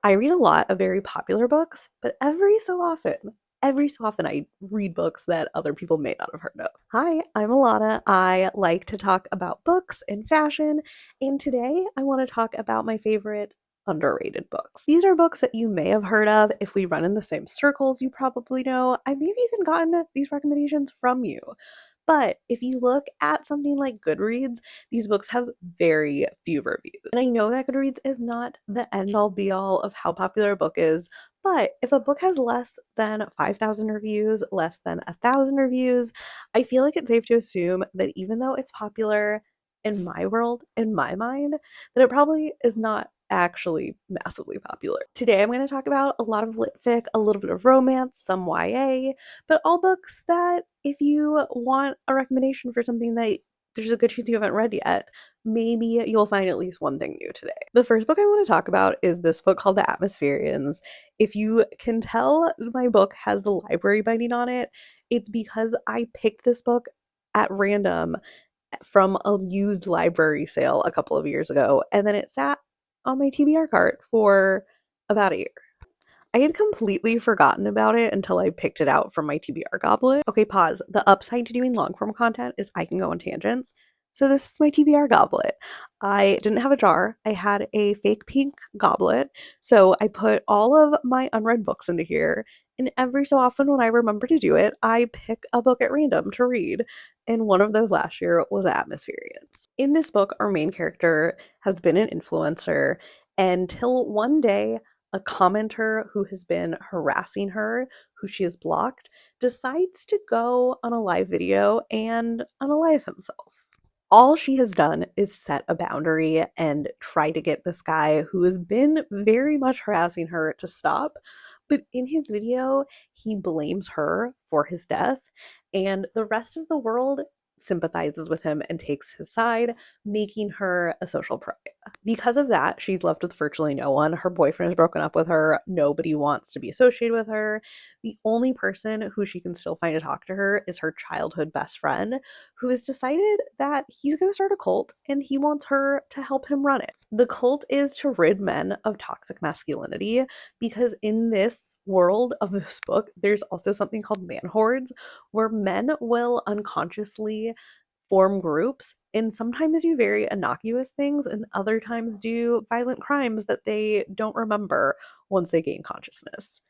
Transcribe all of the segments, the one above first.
I read a lot of very popular books, but every so often I read books that other people may not have heard of. Hi, I'm Alana. I like to talk about books and fashion, and today I want to talk about my favorite underrated books. These are books that you may have heard of. If we run in the same circles, you probably know. I maybe even gotten these recommendations from you. But if you look at something like Goodreads, these books have very few reviews. And I know that Goodreads is not the end all be all of how popular a book is, but if a book has less than 5,000 reviews, less than 1,000 reviews, I feel like it's safe to assume that even though it's popular in my world, in my mind, that it probably is not actually massively popular. Today I'm going to talk about a lot of lit fic, a little bit of romance, some YA, but all books that if you want a recommendation for something that there's a good chance you haven't read yet, maybe you'll find at least one thing new today. The first book I want to talk about is this book called The Atmospherians. If you can tell my book has the library binding on it, it's because I picked this book at random from a used library sale a couple of years ago, and then it sat on my TBR cart for about a year. I had completely forgotten about it until I picked it out from my TBR goblet. Okay, pause. The upside to doing long form content is I can go on tangents. So this is my TBR goblet. I didn't have a jar. I had a fake pink goblet. So I put all of my unread books into here. And every so often when I remember to do it, I pick a book at random to read. And one of those last year was Atmospherians. In this book, our main character has been an influencer until one day a commenter who has been harassing her, who she has blocked, decides to go on a live video and unalive himself. All she has done is set a boundary and try to get this guy who has been very much harassing her to stop. But in his video, he blames her for his death, and the rest of the world sympathizes with him and takes his side, making her a social pariah. Because of that, she's left with virtually no one. Her boyfriend has broken up with her. Nobody wants to be associated with her. The only person who she can still find to talk to her is her childhood best friend, who has decided that he's going to start a cult and he wants her to help him run it. The cult is to rid men of toxic masculinity because in this world of this book, there's also something called man hordes where men will unconsciously form groups and sometimes do very innocuous things and other times do violent crimes that they don't remember once they gain consciousness.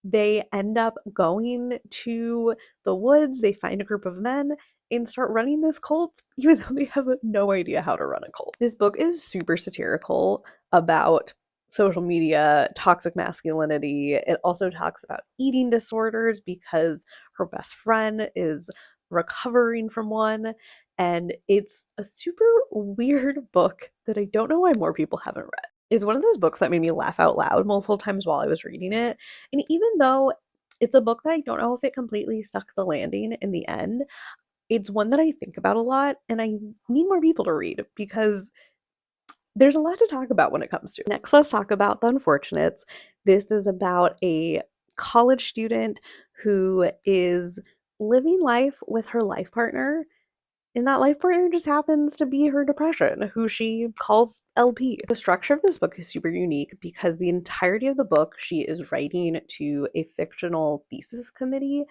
They end up going to the woods, they find a group of men and start running this cult, even though they have no idea how to run a cult. This book is super satirical about social media, toxic masculinity. It also talks about eating disorders because her best friend is recovering from one. And it's a super weird book that I don't know why more people haven't read. It's one of those books that made me laugh out loud multiple times while I was reading it. And even though it's a book that I don't know if it completely stuck the landing in the end, it's one that I think about a lot and I need more people to read because there's a lot to talk about when it comes to it. Next, let's talk about The Unfortunates. This is about a college student who is living life with her life partner, and that life partner just happens to be her depression, who she calls LP. The structure of this book is super unique because the entirety of the book she is writing to a fictional thesis committee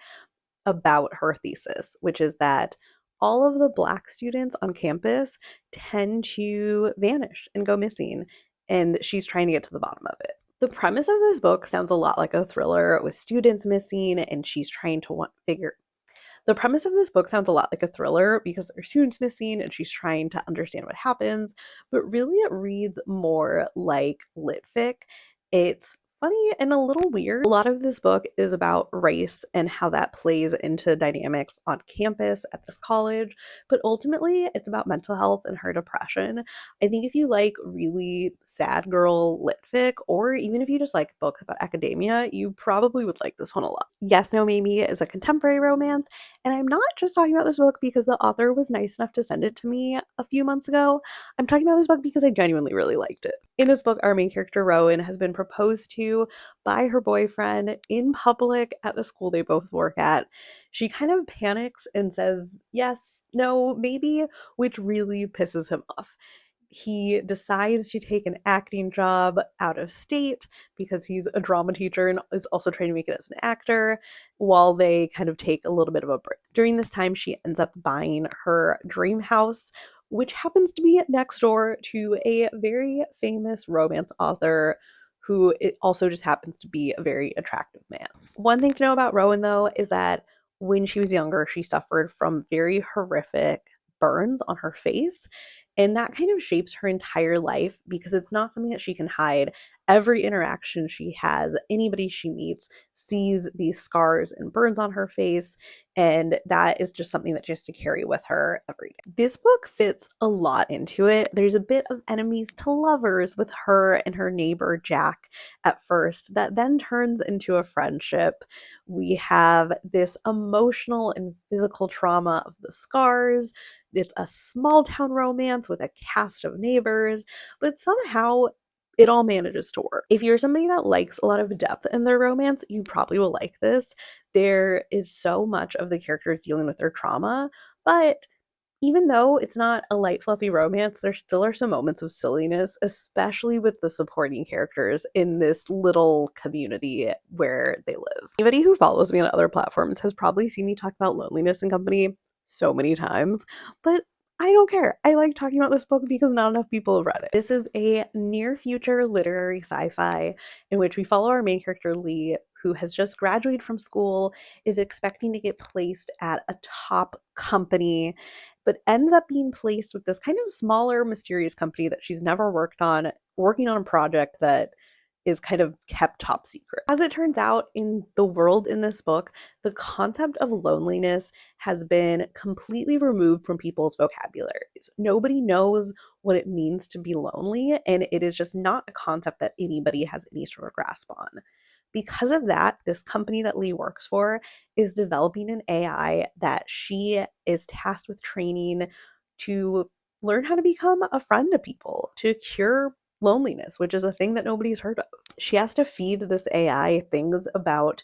about her thesis, which is that all of the Black students on campus tend to vanish and go missing, and she's trying to get to the bottom of it. The premise of this book sounds a lot like a thriller with students missing, and she's trying to figure the premise of this book sounds a lot like a thriller because there are students missing and she's trying to understand what happens, but really it reads more like lit fic. It's funny and a little weird. A lot of this book is about race and how that plays into dynamics on campus at this college, but ultimately it's about mental health and her depression. I think if you like really sad girl lit fic, or even if you just like books about academia, you probably would like this one a lot. Yes, No, Maybe is a contemporary romance, and I'm not just talking about this book because the author was nice enough to send it to me a few months ago. I'm talking about this book because I genuinely really liked it. In this book, our main character, Rowan, has been proposed to by her boyfriend in public at the school they both work at. She kind of panics and says, yes, no, maybe, which really pisses him off. he decides to take an acting job out of state because he's a drama teacher and is also trying to make it as an actor while they kind of take a little bit of a break. During this time, she ends up buying her dream house, which happens to be next door to a very famous romance author who it also just happens to be a very attractive man. One thing to know about Rowan, though, is that when she was younger, she suffered from very horrific burns on her face. And that kind of shapes her entire life because it's not something that she can hide. Every interaction she has, anybody she meets, sees these scars and burns on her face. And that is just something that she has to carry with her every day. This book fits a lot into it. There's a bit of enemies to lovers with her and her neighbor Jack at first, that then turns into a friendship. We have this emotional and physical trauma of the scars. It's a small town romance with a cast of neighbors, but somehow it all manages to work. If you're somebody that likes a lot of depth in their romance, you probably will like this. There is so much of the characters dealing with their trauma, but even though it's not a light, fluffy romance, there still are some moments of silliness, especially with the supporting characters in this little community where they live. Anybody who follows me on other platforms has probably seen me talk about Loneliness and Company so many times, but I don't care. I like talking about this book because not enough people have read it. This is a near future literary sci-fi in which we follow our main character Lee, who has just graduated from school, is expecting to get placed at a top company, but ends up being placed with this kind of smaller, mysterious company that she's never worked on, working on a project that is kind of kept top secret. As it turns out, in the world in this book, the concept of loneliness has been completely removed from people's vocabularies. Nobody knows what it means to be lonely, and it is just not a concept that anybody has any sort of grasp on. Because of that, this company that Lee works for is developing an AI that she is tasked with training to learn how to become a friend to people, to cure loneliness, which is a thing that nobody's heard of. She has to feed this AI things about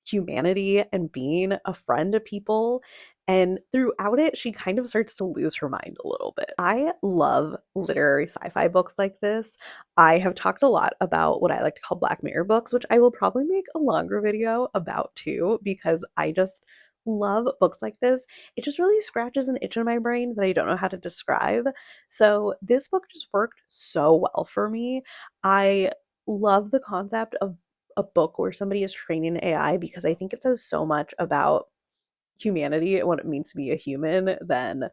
humanity and being a friend to people. And throughout it, she kind of starts to lose her mind a little bit. I love literary sci fi books like this. I have talked a lot about what I like to call Black Mirror books, which I will probably make a longer video about too, because I just love books like this. It just really scratches an itch in my brain that I don't know how to describe. So this book just worked so well for me. I love the concept of a book where somebody is training AI because I think it says so much about humanity and what it means to be a human than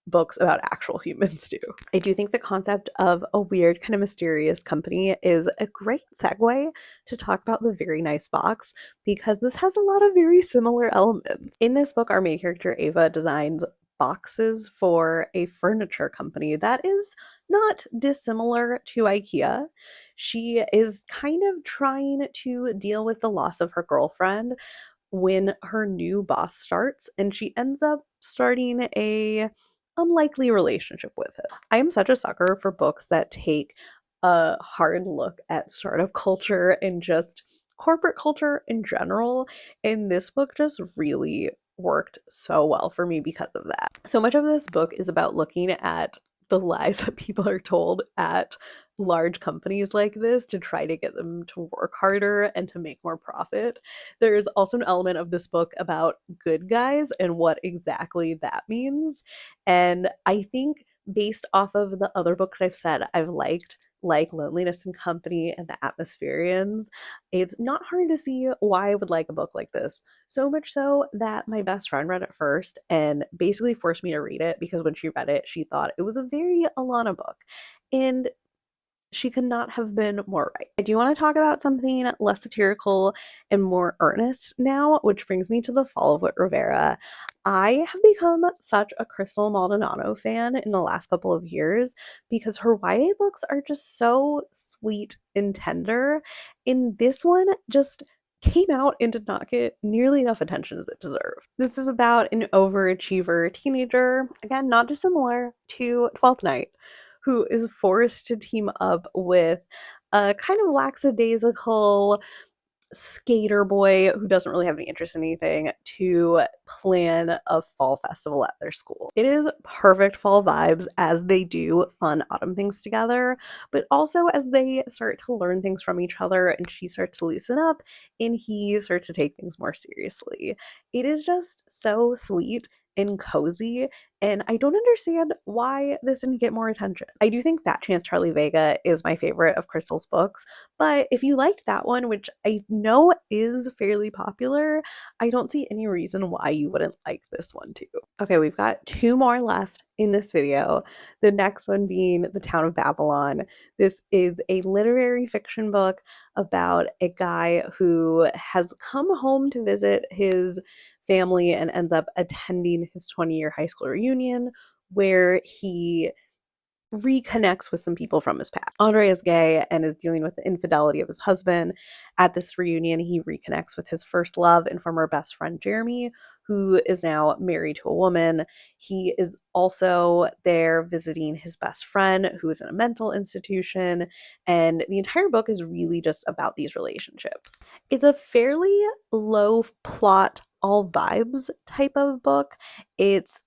books about actual humans do. I do think the concept of a weird, kind of mysterious company is a great segue to talk about The Very Nice Box because this has a lot of very similar elements. In this book, our main character Ava designs boxes for a furniture company that is not dissimilar to IKEA. She is kind of trying to deal with the loss of her girlfriend when her new boss starts, and she ends up starting a unlikely relationship with him. I am such a sucker for books that take a hard look at startup culture and just corporate culture in general, and this book just really worked so well for me because of that. So much of this book is about looking at the lies that people are told at large companies like this to try to get them to work harder and to make more profit. There's also an element of this book about good guys and what exactly that means. And I think based off of the other books I've said I've liked, like Loneliness and Company and the Atmospherians, it's not hard to see why I would like a book like this. So much so that my best friend read it first and basically forced me to read it because when she read it, she thought it was a very Alana book. And she could not have been more right. I do want to talk about something less satirical and more earnest now, which brings me to The Fall of Whit Rivera. I have become such a Crystal Maldonado fan in the last couple of years because her YA books are just so sweet and tender. And this one just came out and did not get nearly enough attention as it deserved. This is about an overachiever teenager, again, not dissimilar to 12th Night, who is forced to team up with a kind of lackadaisical skater boy who doesn't really have any interest in anything to plan a fall festival at their school. It is perfect fall vibes as they do fun autumn things together, but also as they start to learn things from each other and she starts to loosen up and he starts to take things more seriously. It is just so sweet and cozy, and I don't understand why this didn't get more attention. I do think Fat Chance Charlie Vega is my favorite of Crystal's books, but if you liked that one, which I know is fairly popular, I don't see any reason why you wouldn't like this one too. Okay, we've got two more left in this video. The next one being The Town of Babylon. This is a literary fiction book about a guy who has come home to visit his family and ends up attending his 20-year high school reunion where he reconnects with some people from his past. Andre is gay and is dealing with the infidelity of his husband. At this reunion, he reconnects with his first love and former best friend, Jeremy, who is now married to a woman. He is also there visiting his best friend, who is in a mental institution. And the entire book is really just about these relationships. It's a fairly low plot, all vibes type of book. It's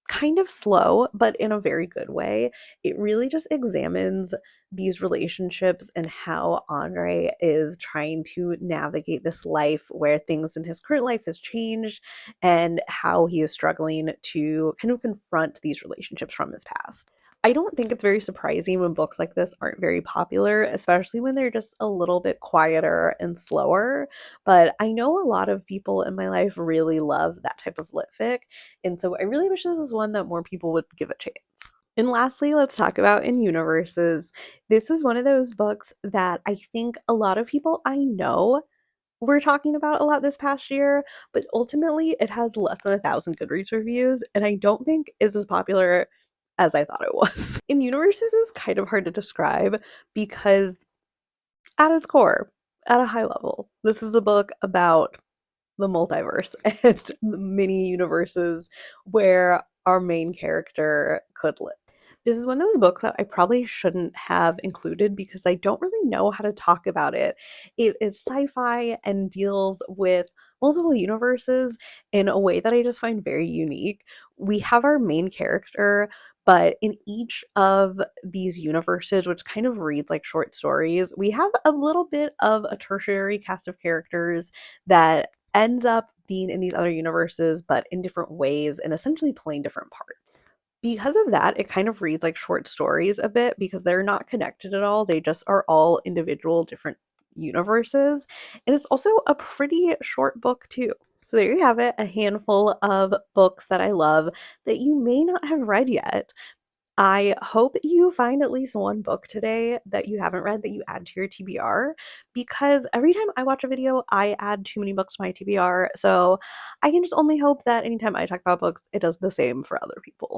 kind of slow, but in a very good way. It really just examines these relationships and how Andre is trying to navigate this life where things in his current life has changed and how he is struggling to kind of confront these relationships from his past. I don't think it's very surprising when books like this aren't very popular, especially when they're just a little bit quieter and slower. But I know a lot of people in my life really love that type of lit fic, and so I really wish this is one that more people would give a chance. And lastly, let's talk about In Universes. This is one of those books that I think a lot of people I know were talking about a lot this past year, but ultimately it has less than 1,000 Goodreads reviews, and I don't think is as popular as I thought it was. In Universes is kind of hard to describe because at its core, at a high level, this is a book about the multiverse and the many universes where our main character could live. This is one of those books that I probably shouldn't have included because I don't really know how to talk about it. It is sci-fi and deals with multiple universes in a way that I just find very unique. We have our main character, but in each of these universes, which kind of reads like short stories, we have a little bit of a tertiary cast of characters that ends up being in these other universes, but in different ways and essentially playing different parts. Because of that, it kind of reads like short stories a bit because they're not connected at all. They just are all individual different universes. And it's also a pretty short book, too. So there you have it, a handful of books that I love that you may not have read yet. I hope you find at least one book today that you haven't read that you add to your TBR, because every time I watch a video, I add too many books to my TBR. So I can just only hope that anytime I talk about books, it does the same for other people.